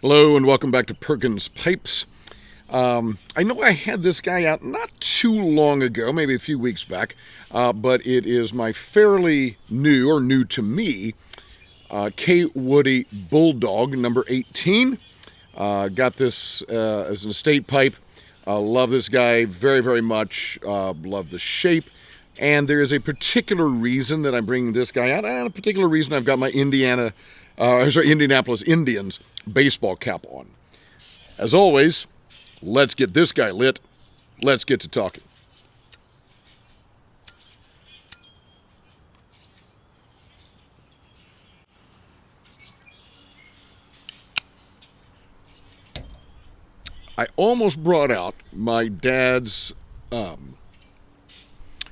Hello and welcome back to Perkins Pipes. I know I had this guy out not too long ago, maybe a few weeks back, but it is my fairly new, or new to me, Kaywoodie Bulldog number 18. Got this as an estate pipe. Love this guy very, very much. Love the shape. And there is a particular reason that I'm bringing this guy out, and a particular reason I've got my Indianapolis Indians baseball cap on. As always, let's get this guy lit. Let's get to talking. I almost brought out my dad's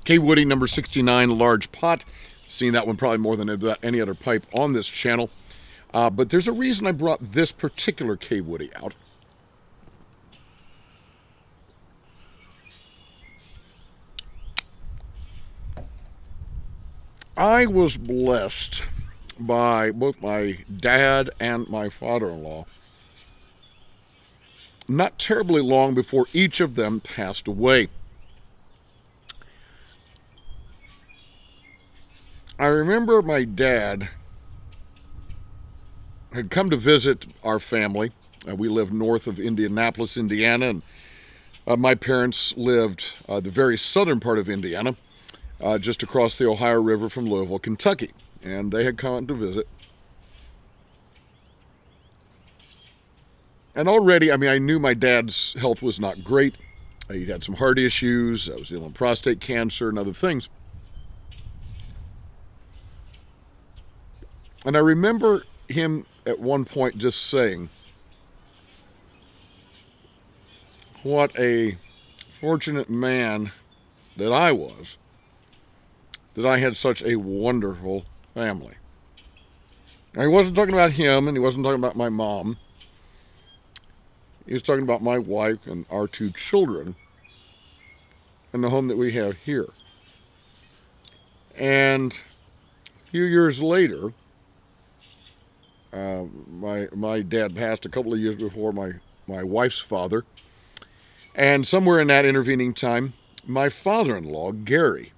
Kaywoodie number 69 large pot. Seen that one probably more than about any other pipe on this channel. But there's a reason I brought this particular Kaywoodie out. I was blessed by both my dad and my father-in-law not terribly long before each of them passed away. I remember my dad had come to visit our family. We lived north of Indianapolis, Indiana, and my parents lived the very southern part of Indiana, just across the Ohio River from Louisville, Kentucky. And they had come to visit. And already, I knew my dad's health was not great. He'd had some heart issues. I was dealing with prostate cancer and other things. And I remember him at one point just saying, what a fortunate man that I was, that I had such a wonderful family. Now, he wasn't talking about him, and he wasn't talking about my mom. He was talking about my wife and our two children and the home that we have here. And a few years later, my dad passed a couple of years before my wife's father. And somewhere in that intervening time, my father-in-law, Gary,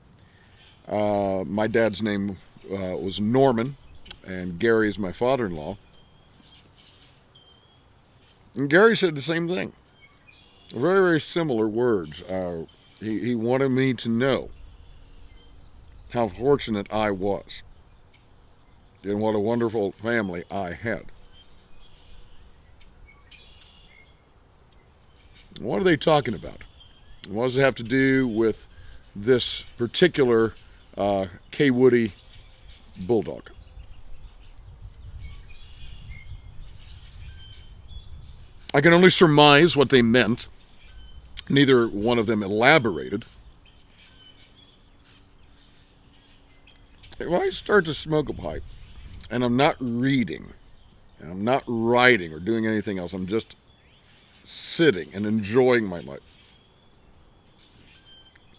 my dad's name was Norman, and Gary is my father-in-law. And Gary said the same thing. Very, very similar words. He wanted me to know how fortunate I was and what a wonderful family I had. What are they talking about? What does it have to do with this particular Kaywoodie Bulldog? I can only surmise what they meant. Neither one of them elaborated. If I start to smoke a pipe, and I'm not reading, and I'm not writing or doing anything else, I'm just sitting and enjoying my life,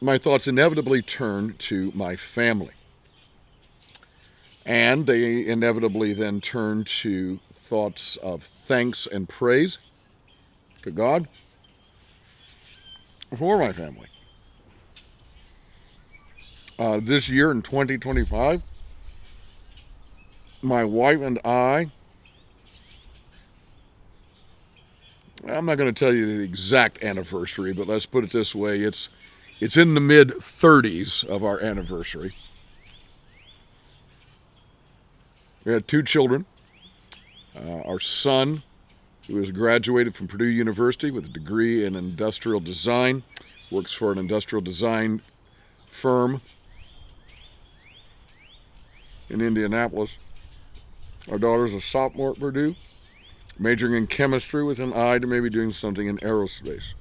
my thoughts inevitably turn to my family. And they inevitably then turn to thoughts of thanks and praise to God for my family. This year in 2025, my wife and I'm not going to tell you the exact anniversary, but let's put it this way. It's in the mid-30s of our anniversary. We had two children. Our son, who has graduated from Purdue University with a degree in industrial design, works for an industrial design firm in Indianapolis. Our daughter's a sophomore at Purdue, majoring in chemistry with an eye to maybe doing something in aerospace.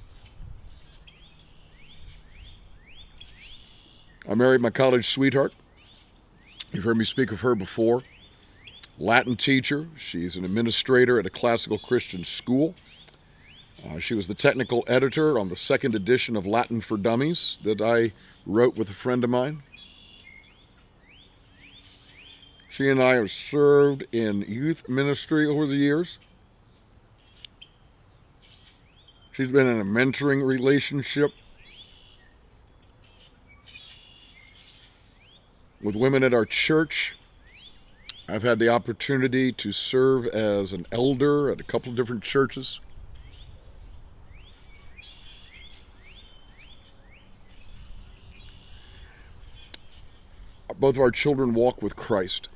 I married my college sweetheart. You've heard me speak of her before. Latin teacher. She's an administrator at a classical Christian school. She was the technical editor on the second edition of Latin for Dummies that I wrote with a friend of mine. She and I have served in youth ministry over the years. She's been in a mentoring relationship with women at our church. I've had the opportunity to serve as an elder at a couple of different churches. Both of our children walk with Christ.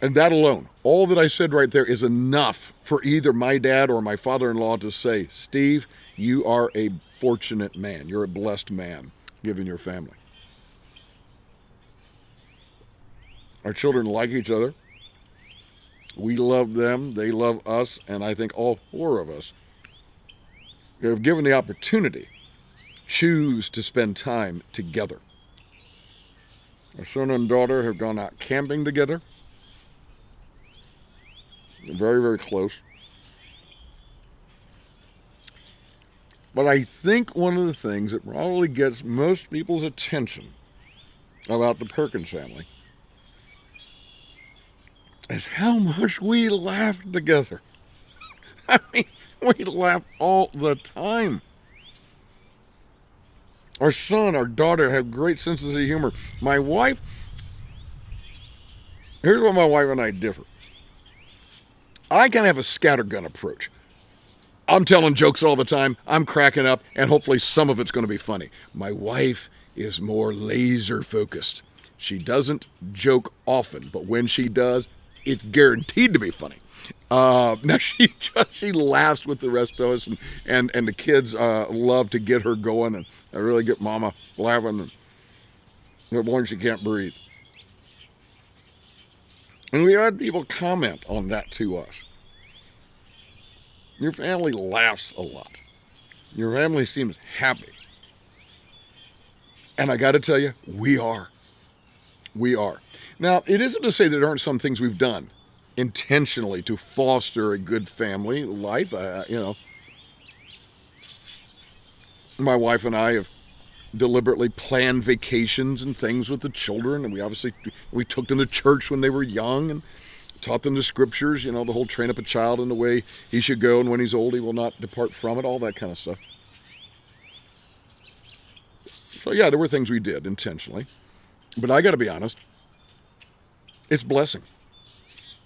And that alone, all that I said right there is enough for either my dad or my father-in-law to say, Steve, you are a fortunate man. You're a blessed man, given your family. Our children like each other. We love them. They love us. And I think all four of us, if given the opportunity, choose to spend time together. Our son and daughter have gone out camping together. Very, very close. But I think one of the things that probably gets most people's attention about the Perkins family is how much we laugh together. I mean, we laugh all the time. Our son, our daughter have great senses of humor. My wife, here's where my wife and I differ. I can have a scattergun approach. I'm telling jokes all the time. I'm cracking up, and hopefully some of it's going to be funny. My wife is more laser focused. She doesn't joke often, but when she does, it's guaranteed to be funny. Now she laughs with the rest of us, and the kids love to get her going, and I really get Mama laughing. And no more she can't breathe. And we had people comment on that to us. Your family laughs a lot. Your family seems happy. And I got to tell you, we are. We are. Now, it isn't to say there aren't some things we've done intentionally to foster a good family life. My wife and I have deliberately planned vacations and things with the children, and we took them to church when they were young and taught them the scriptures, the whole train up a child in the way he should go, and when he's old he will not depart from it, all that kind of stuff. So yeah, there were things we did intentionally, but I got to be honest, it's blessing.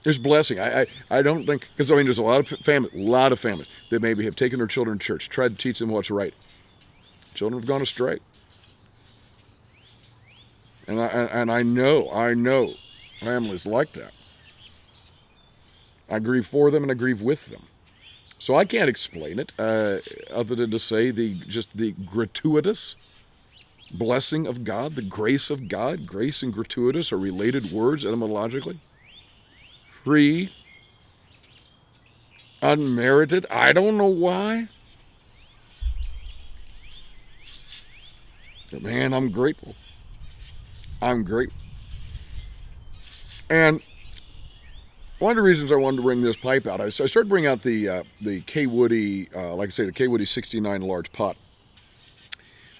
It's blessing. I don't think, because there's a lot of families that maybe have taken their children to church, tried to teach them what's right. Children have gone astray. And I know families like that. I grieve for them and I grieve with them. So I can't explain it other than to say the gratuitous blessing of God, the grace of God. Grace and gratuitous are related words etymologically. Free, unmerited. I don't know why. But man, I'm grateful. I'm grateful. And one of the reasons I wanted to bring this pipe out, I started bringing out the Kaywoodie, like I say, the Kaywoodie 69 large pot.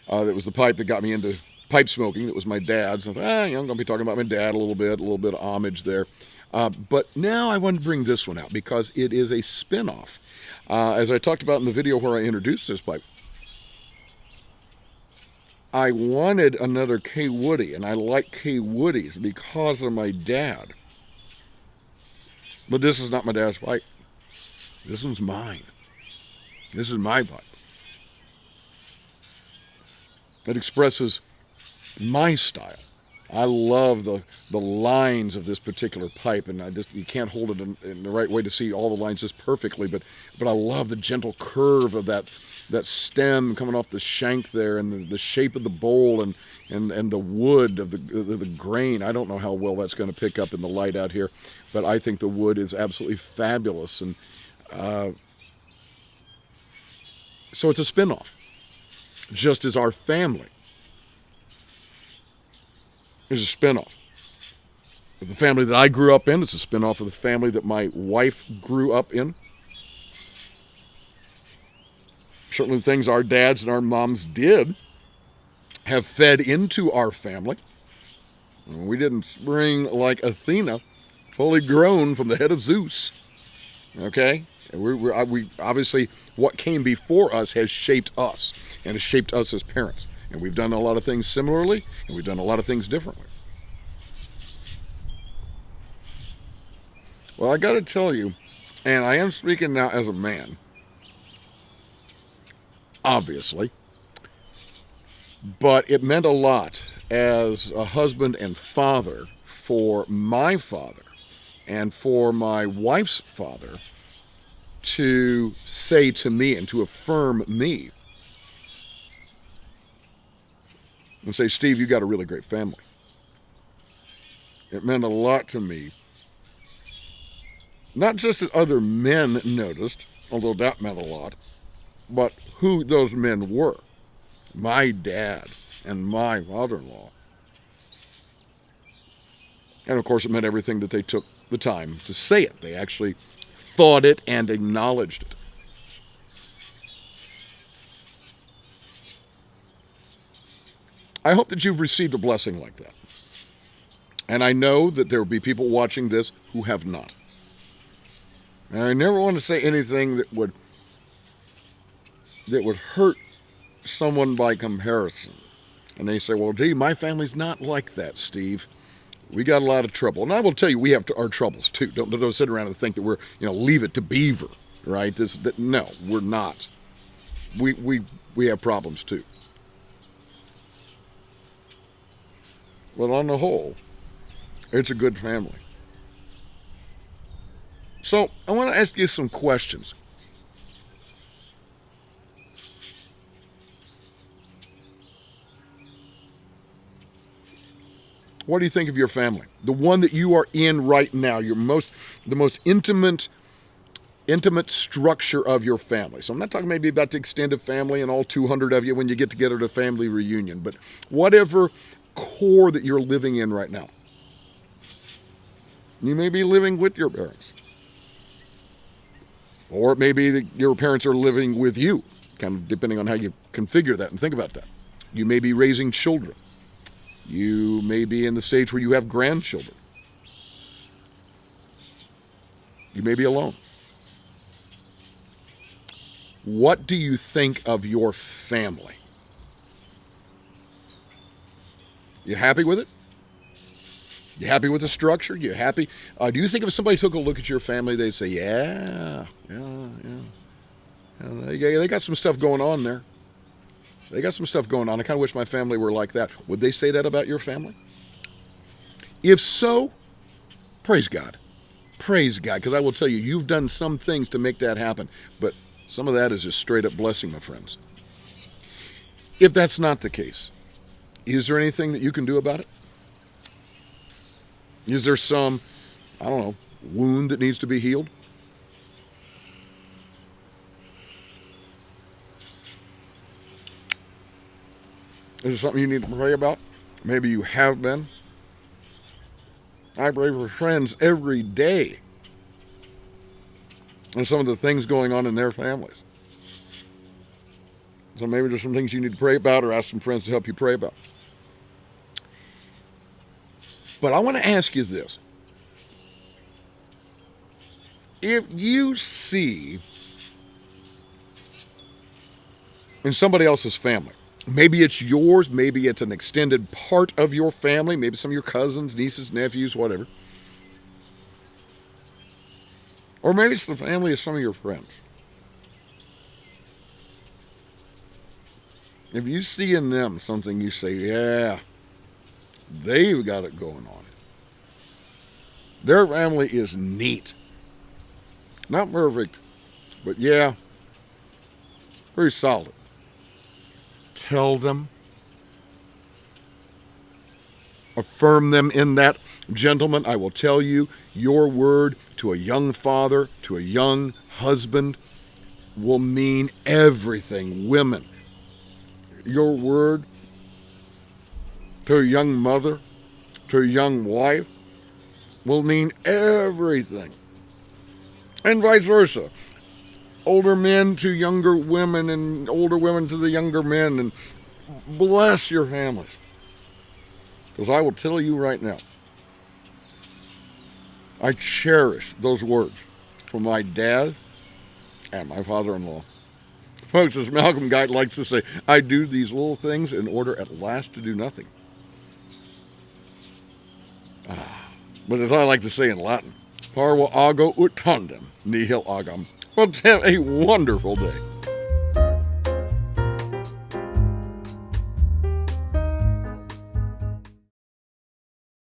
That was the pipe that got me into pipe smoking. It was my dad's. I thought, I'm going to be talking about my dad a little bit of homage there. But now I want to bring this one out because it is a spin-off. As I talked about in the video where I introduced this pipe, I wanted another Kaywoodie, and I like Kaywoodies because of my dad. But this is not my dad's pipe. This one's mine. This is my pipe. It expresses my style. I love the lines of this particular pipe, and you can't hold it in the right way to see all the lines just perfectly, but I love the gentle curve of that stem coming off the shank there, and the shape of the bowl, and the wood of the grain. I don't know how well that's going to pick up in the light out here, but I think the wood is absolutely fabulous, and so it's a spin-off, just as our family is a spin-off. The family that I grew up in, it's a spin-off of the family that my wife grew up in. Certainly the things our dads and our moms did have fed into our family. We didn't spring like Athena, fully grown from the head of Zeus. Okay? We obviously, what came before us has shaped us and has shaped us as parents. And we've done a lot of things similarly, and we've done a lot of things differently. Well, I got to tell you, and I am speaking now as a man, obviously, but it meant a lot as a husband and father for my father and for my wife's father to say to me and to affirm me and say, Steve, you got a really great family. It meant a lot to me. Not just that other men noticed, although that meant a lot, but who those men were. My dad and my father-in-law. And of course, it meant everything that they took the time to say it. They actually thought it and acknowledged it. I hope that you've received a blessing like that. And I know that there will be people watching this who have not. And I never want to say anything that would hurt someone by comparison. And they say, well, gee, my family's not like that, Steve. We got a lot of trouble. And I will tell you, we have our troubles too. Don't sit around and think that we're, leave it to Beaver, right? No, we're not. We have problems too. But on the whole, it's a good family. So I want to ask you some questions. What do you think of your family? The one that you are in right now, the most intimate structure of your family. So I'm not talking maybe about the extended family and all 200 of you when you get together at a family reunion, but whatever core that you're living in right now. You may be living with your parents. Or it may be that your parents are living with you, kind of depending on how you configure that and think about that. You may be raising children. You may be in the stage where you have grandchildren. You may be alone. What do you think of your family? You happy with it? You happy with the structure? You happy? Do you think if somebody took a look at your family, they'd say, yeah. They got some stuff going on there. They got some stuff going on. I kind of wish my family were like that. Would they say that about your family? If so, praise God. Praise God, because I will tell you, you've done some things to make that happen, but some of that is just straight up blessing, my friends. If that's not the case, is there anything that you can do about it? Is there some, wound that needs to be healed? Is there something you need to pray about? Maybe you have been. I pray for friends every day and some of the things going on in their families. So maybe there's some things you need to pray about or ask some friends to help you pray about. But I want to ask you this. If you see in somebody else's family, maybe it's yours, maybe it's an extended part of your family, maybe some of your cousins, nieces, nephews, whatever. Or maybe it's the family of some of your friends. If you see in them something you say, yeah, they've got it going on. Their family is neat. Not perfect, but yeah, very solid. Tell them. Affirm them in that. Gentlemen, I will tell you, your word to a young father, to a young husband, will mean everything. Women, your word to a young mother, to a young wife, will mean everything. And vice versa. Older men to younger women and older women to the younger men. And bless your families. Because I will tell you right now, I cherish those words from my dad and my father-in-law. Folks, as Malcolm Guite likes to say, I do these little things in order at last to do nothing. But as I like to say in Latin, Parva ago ut tandem, nihil agam. Well, have a wonderful day.